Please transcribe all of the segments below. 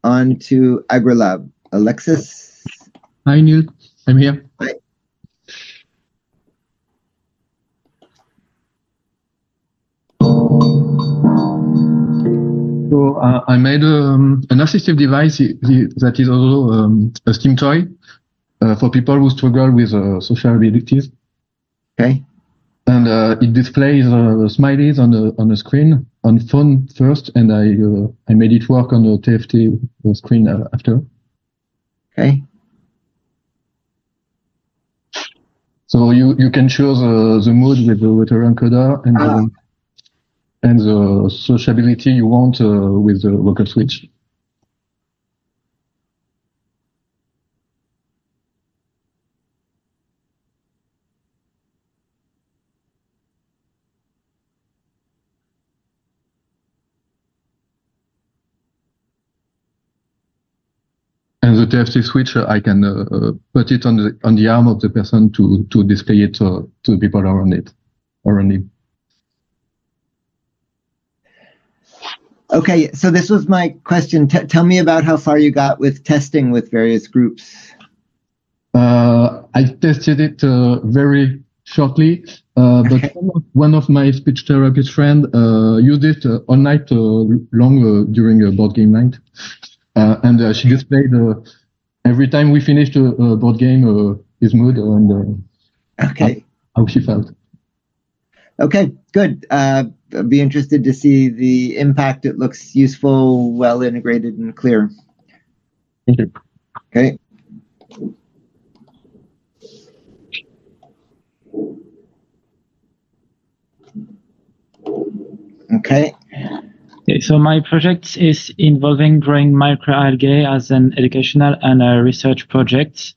on to AgriLab. Alexis? Hi, Neil. I'm here. Hi. So I made an assistive device that is also a STEAM toy for people who struggle with social abilities. Okay. And it displays smileys on a screen on phone first, and I made it work on a TFT screen after. Okay. So you can choose the mood with the autoencoder and the sociability you want with the vocal switch. And the TFT switch, I can put it on the arm of the person to display it to the people around him. Okay, so this was my question. Tell me about how far you got with testing with various groups. I tested it very shortly, but one of my speech therapist friends used it all night long during a board game night. And she displayed every time we finished a board game his mood and how she felt. Okay, good. I'd be interested to see the impact. It looks useful, well integrated, and clear. Thank you. Okay. Okay. Okay, so my project is involving growing microalgae as an educational and a research project.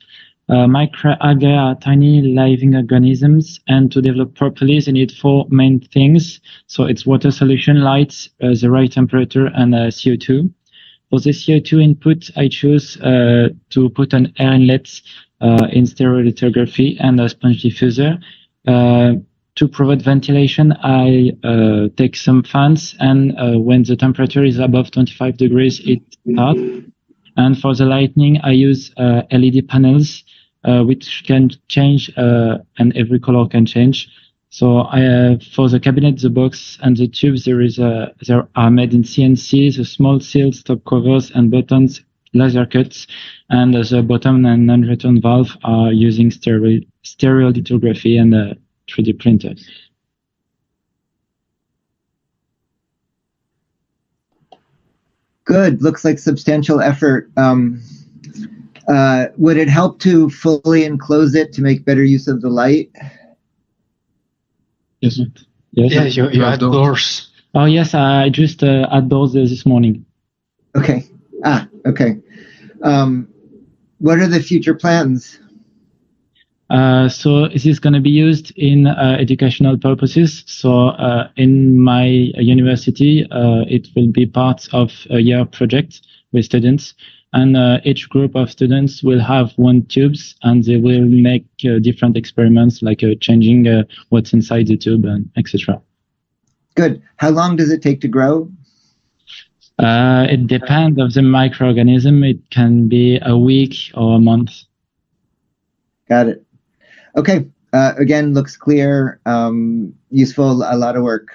Microalgae are tiny living organisms, and to develop properly, they need four main things. So it's water solution, light, the right temperature, and CO2. For the CO2 input, I choose to put an air inlet in stereolithography and a sponge diffuser. To provide ventilation, I take some fans, and when the temperature is above 25 degrees, it starts. And for the lighting, I use LED panels, which can change, and every color can change. So for the cabinet, the box, and the tubes, there are made in CNC. The small seals, top covers, and buttons, laser cuts, and the bottom and non-return valve are using stereolithography and 3D printers. Good. Looks like substantial effort. Would it help to fully enclose it to make better use of the light? Yes. Yeah, you had doors. Oh yes, I just had doors this morning. Okay. Okay. What are the future plans? So this is going to be used in educational purposes. So in my university, it will be part of a year project with students. And each group of students will have one tubes, and they will make different experiments, like changing what's inside the tube, and etc. Good. How long does it take to grow? It depends on the microorganism. It can be a week or a month. Got it. Okay. Again, looks clear, useful, a lot of work.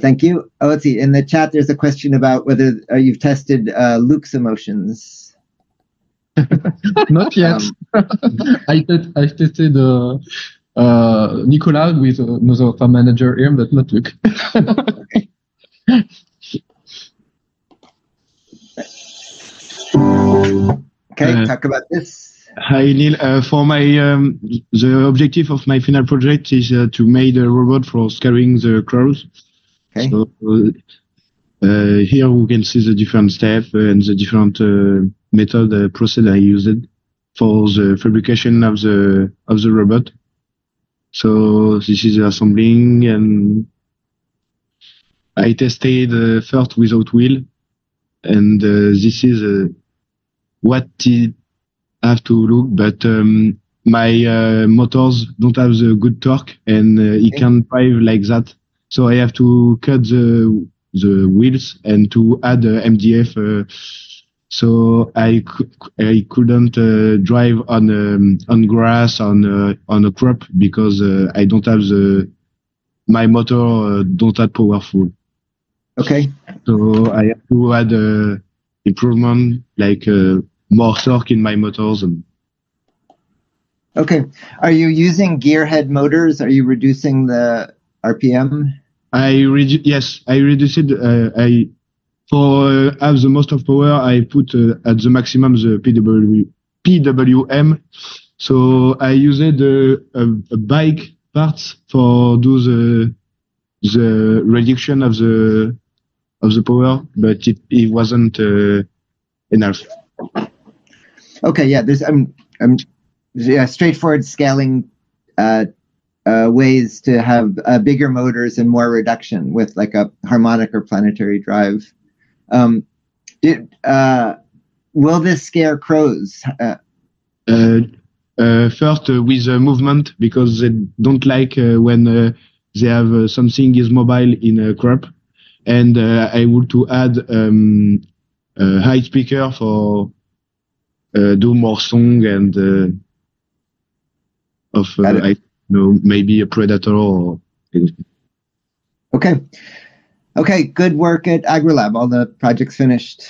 Thank you. Oh, let's see. In the chat, there's a question about whether you've tested Luke's emotions. Not yet. I tested Nicolas with another farm manager here, but not Luke. Okay, talk about this. Hi Neil. For my the objective of my final project is to make a robot for scaring the crows. Okay. So here we can see the different steps and the different method process I used for the fabrication of the robot. So this is the assembling, and I tested first without wheel, and this is what it have to look, but my motors don't have the good torque, and it can't drive like that. So I have to cut the wheels and to add MDF. So I couldn't drive on grass on a crop because I don't have my motor don't that powerful. Okay. So I have to add improvement like more torque in my motors. Okay. Are you using gearhead motors? Are you reducing the RPM? Yes, I reduced it. For have the most of power, I put at the maximum the PWM. So I used a bike parts for do the reduction of the power, but it wasn't enough. Okay, yeah, there's straightforward scaling ways to have bigger motors and more reduction with like a harmonic or planetary drive. Will this scare crows? First with movement, because they don't like when they have something is mobile in a crop, and I want to add a high speaker for do more song and I know maybe a predator or anything. Okay, good work at AgriLab. All the projects finished.